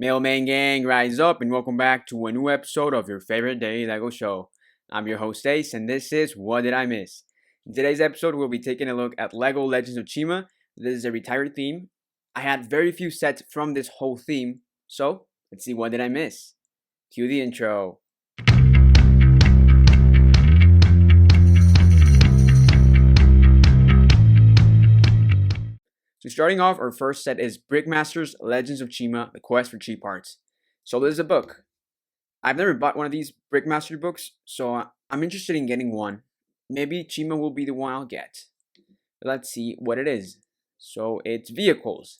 Mailman gang, rise up and welcome back to a new episode of your favorite daily Lego show. I'm your host Ace, and this is What Did I Miss? In today's episode, we'll be taking a look at Lego Legends of Chima. This is a retired theme. I had very few sets from this whole theme, so let's see what did I miss. Cue the intro. So starting off, our first set is Brickmaster's Legends of Chima, The Quest for Cheap Parts. So this is a book. I've never bought one of these Brickmaster books, so I'm interested in getting one. Maybe Chima will be the one I'll get. Let's see what it is. So it's vehicles.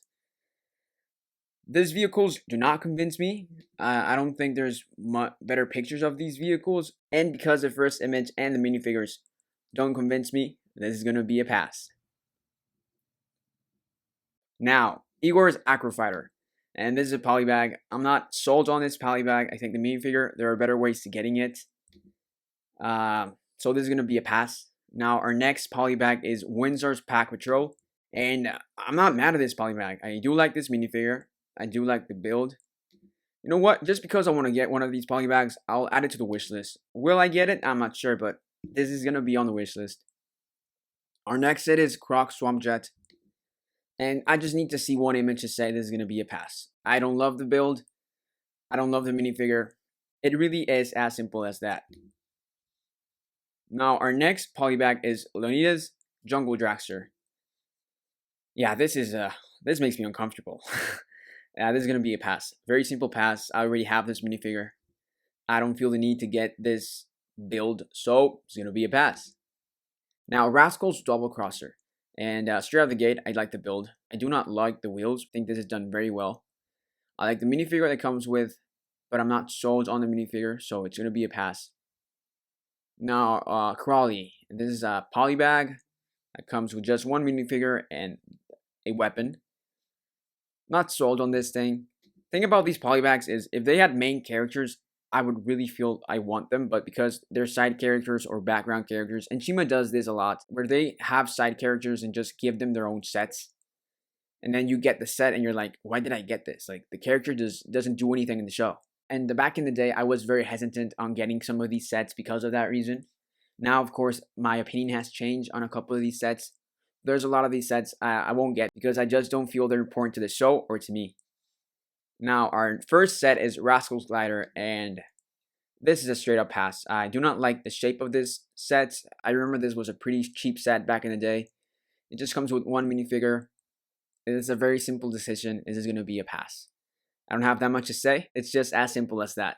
These vehicles do not convince me. I don't think there's better pictures of these vehicles. And because the first image and the minifigures don't convince me, this is going to be a pass. Now, Igor's Acrofighter. And this is a polybag. I'm not sold on this polybag. I think the minifigure, there are better ways to getting it. So this is going to be a pass. Now, our next polybag is Windsor's Pack Patrol. And I'm not mad at this polybag. I do like this minifigure. I do like the build. You know what? Just because I want to get one of these polybags, I'll add it to the wish list. Will I get it? I'm not sure, but this is going to be on the wish list. Our next set is Croc Swamp Jet. And I just need to see one image to say this is going to be a pass. I don't love the build. I don't love the minifigure. It really is as simple as that. Now, our next polybag is Leonida's Jungle Dragster. Yeah, this makes me uncomfortable. Yeah, this is going to be a pass. Very simple pass. I already have this minifigure. I don't feel the need to get this build, so it's going to be a pass. Now, Rascal's Double Crosser. And straight out the gate, I like the build. I do not like the wheels. I think this is done very well. I like the minifigure that comes with, but I'm not sold on the minifigure, so it's going to be a pass. Now, Crawley. This is a polybag that comes with just one minifigure and a weapon. Not sold on this thing. Thing about these polybags is if they had main characters, I would really feel I want them, but because they're side characters or background characters, and Chima does this a lot, where they have side characters and just give them their own sets, and then you get the set and you're like, why did I get this? Like, the character doesn't do anything in the show. And back in the day, I was very hesitant on getting some of these sets because of that reason. Now, of course, my opinion has changed on a couple of these sets. There's a lot of these sets I won't get because I just don't feel they're important to the show or to me. Now, our first set is Rascal's Glider, and this is a straight up pass. I do not like the shape of this set. I remember this was a pretty cheap set back in the day. It just comes with one minifigure. It is a very simple decision. This is going to be a pass. I don't have that much to say. It's just as simple as that.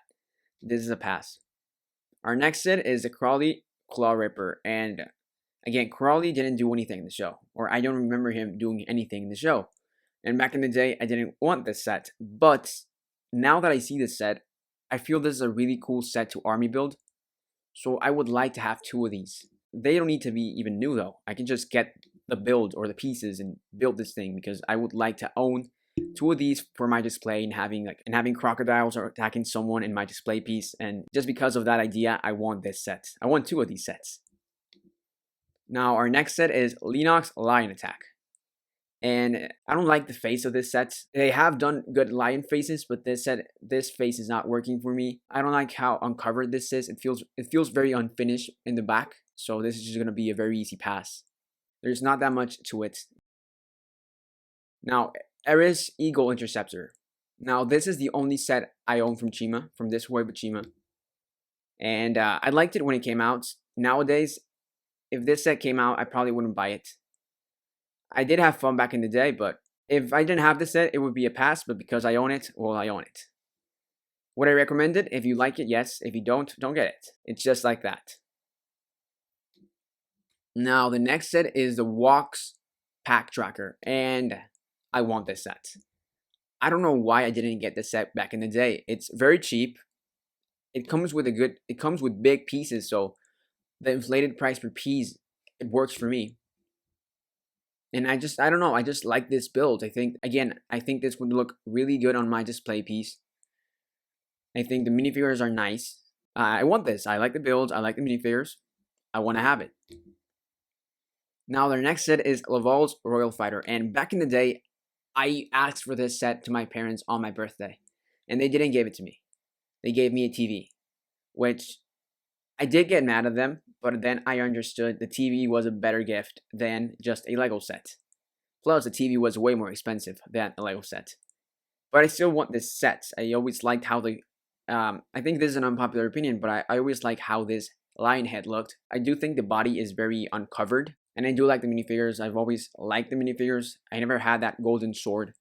This is a pass. Our next set is the Crawley Claw Ripper, and again, Crawley didn't do anything in the show, or I don't remember him doing anything in the show. And back in the day, I didn't want this set. But now that I see this set, I feel this is a really cool set to army build. So I would like to have two of these. They don't need to be even new though. I can just get the build or the pieces and build this thing because I would like to own two of these for my display and having crocodiles or attacking someone in my display piece. And just because of that idea, I want this set. I want two of these sets. Now our next set is Lennox Lion Attack. And I don't like the face of this set. They have done good lion faces, but this face is not working for me. I don't like how uncovered this is. It feels very unfinished in the back. So this is just going to be a very easy pass. There's not that much to it. Now, Eris Eagle Interceptor. Now, this is the only set I own from Chima, from this wave of Chima. And I liked it when it came out. Nowadays, if this set came out, I probably wouldn't buy it. I did have fun back in the day, but if I didn't have this set, it would be a pass, but because I own it, well, I own it. Would I recommend it? If you like it, yes. If you don't get it. It's just like that. Now, the next set is the Walks Pack Tracker, and I want this set. I don't know why I didn't get this set back in the day. It's very cheap. It comes with big pieces, so the inflated price per piece, it works for me. And I don't know, I just like this build. I think this would look really good on my display piece. I think the minifigures are nice. I want this. I like the build. I like the minifigures. I want to have it. Now, their next set is Laval's Royal Fighter. And back in the day, I asked for this set to my parents on my birthday. and they didn't give it to me. They gave me a TV, which I did get mad at them, but then I understood the TV was a better gift than just a Lego set. Plus, the TV was way more expensive than a Lego set. But I still want this set. I always liked how the I think this is an unpopular opinion, but I always like how this lion head looked. I do think the body is very uncovered, and I do like the minifigures. I've always liked the minifigures. I never had that golden sword,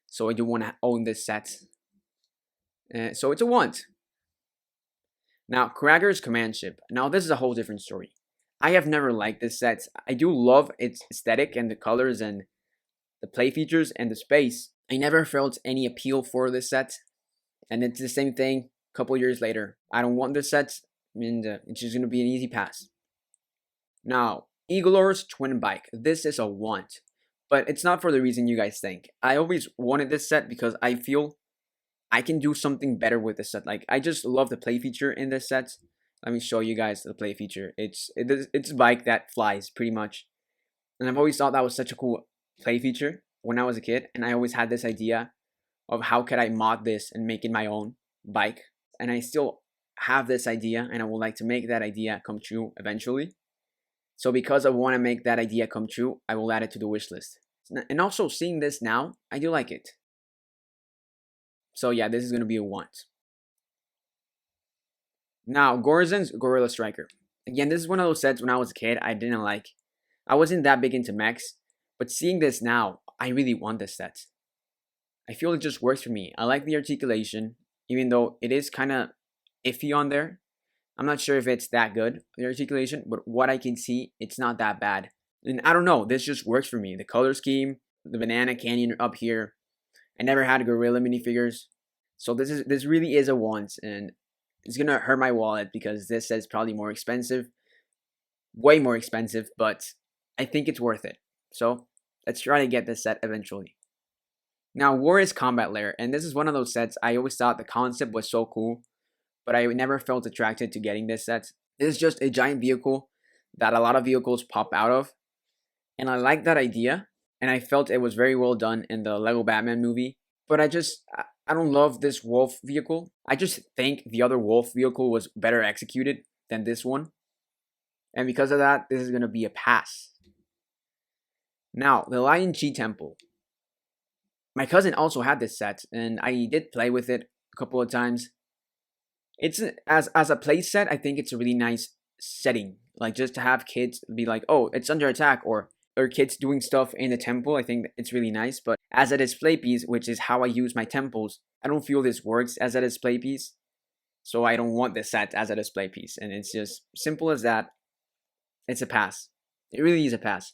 so I do want to own this set. So it's a want. Now, Cracker's command ship. Now, this is a whole different story. I have never liked this set. I do love its aesthetic and the colors and the play features and the space. I never felt any appeal for this set. And it's the same thing a couple years later. I don't want this set, and it's just going to be an easy pass. Now, Igor's twin bike. This is a want. But it's not for the reason you guys think. I always wanted this set because I feel I can do something better with this set. Like, I just love the play feature in this set. Let me show you guys the play feature. It's a bike that flies, pretty much. And I've always thought that was such a cool play feature when I was a kid. And I always had this idea of how could I mod this and make it my own bike. And I still have this idea, and I would like to make that idea come true eventually. So because I want to make that idea come true, I will add it to the wish list. And also, seeing this now, I do like it. So yeah, this is going to be a want. Now, Gorzen's Gorilla Striker. Again, this is one of those sets when I was a kid I didn't like. I wasn't that big into mechs, but seeing this now, I really want this set. I feel it just works for me. I like the articulation, even though it is kind of iffy on there. I'm not sure if it's that good, the articulation, but what I can see, it's not that bad. And I don't know, this just works for me. The color scheme, the banana canyon up here. I never had gorilla minifigures, so this really is a want, and it's gonna hurt my wallet because this is probably more expensive, way more expensive, but I think it's worth it. So let's try to get this set eventually. Now, Warrior's Combat Lair, and this is one of those sets I always thought the concept was so cool, but I never felt attracted to getting this set. This is just a giant vehicle that a lot of vehicles pop out of, and I like that idea, and I felt it was very well done in the Lego Batman movie, but I don't love this wolf vehicle. I just think the other wolf vehicle was better executed than this one, and because of that, this is going to be a pass. Now, the Lion Chi Temple. My cousin also had this set, and I did play with it a couple of times. It's as a play set, I think it's a really nice setting. Like, just to have kids be like, oh, it's under attack, or kids doing stuff in the temple, I think it's really nice. But as a display piece, which is how I use my temples, I don't feel this works as a display piece. So I don't want this set as a display piece. And it's just simple as that. It's a pass. It really is a pass.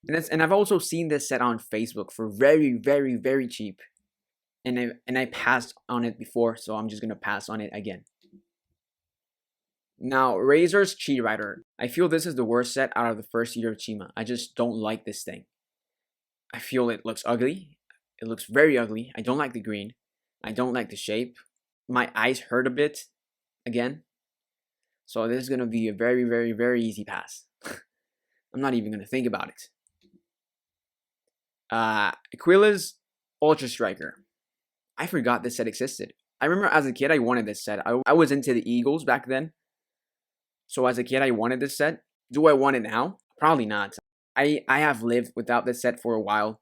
And I've also seen this set on Facebook for very, very, very cheap. And I passed on it before, so I'm just going to pass on it again. Now, Razor's Cheat Rider. I feel this is the worst set out of the first year of Chima. I just don't like this thing. I feel it looks ugly. It looks very ugly. I don't like the green. I don't like the shape. My eyes hurt a bit again. So this is going to be a very, very, very easy pass. I'm not even going to think about it. Aquila's Ultra Striker. I forgot this set existed. I remember as a kid I wanted this set. I was into the Eagles back then. So as a kid I wanted this set. Do I want it now? Probably not. I have lived without this set for a while.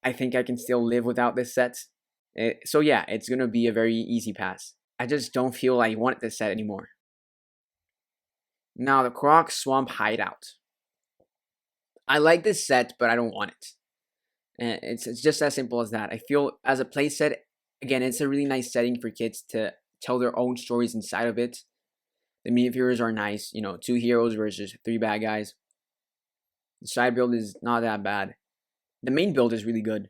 I think I can still live without this set. So yeah, it's going to be a very easy pass. I just don't feel I want this set anymore. Now, the Croc Swamp Hideout. I like this set, but I don't want it. And it's just as simple as that. I feel as a play set, again, it's a really nice setting for kids to tell their own stories inside of it. The minifigures are nice, 2 heroes versus 3 bad guys. The side build is not that bad. The main build is really good.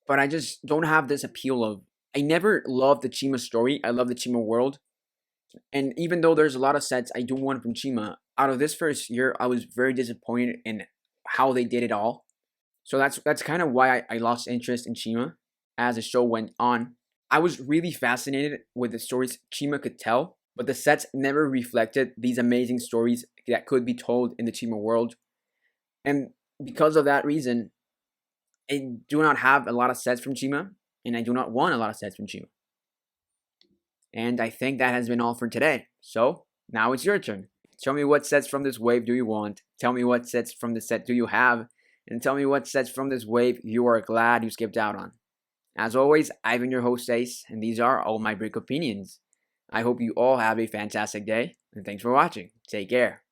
But I just don't have this appeal of... I never loved the Chima story. I love the Chima world. And even though there's a lot of sets I do want from Chima, out of this first year, I was very disappointed in how they did it all. So that's kind of why I lost interest in Chima as the show went on. I was really fascinated with the stories Chima could tell, but the sets never reflected these amazing stories that could be told in the Chima world. And because of that reason, I do not have a lot of sets from Chima. and I do not want a lot of sets from Chima. And I think that has been all for today. So, now it's your turn. Tell me what sets from this wave do you want, tell me what sets from this set do you have, and tell me what sets from this wave you are glad you skipped out on. As always, I've been your host Ace, and these are all my brick opinions. I hope you all have a fantastic day, and thanks for watching. Take care.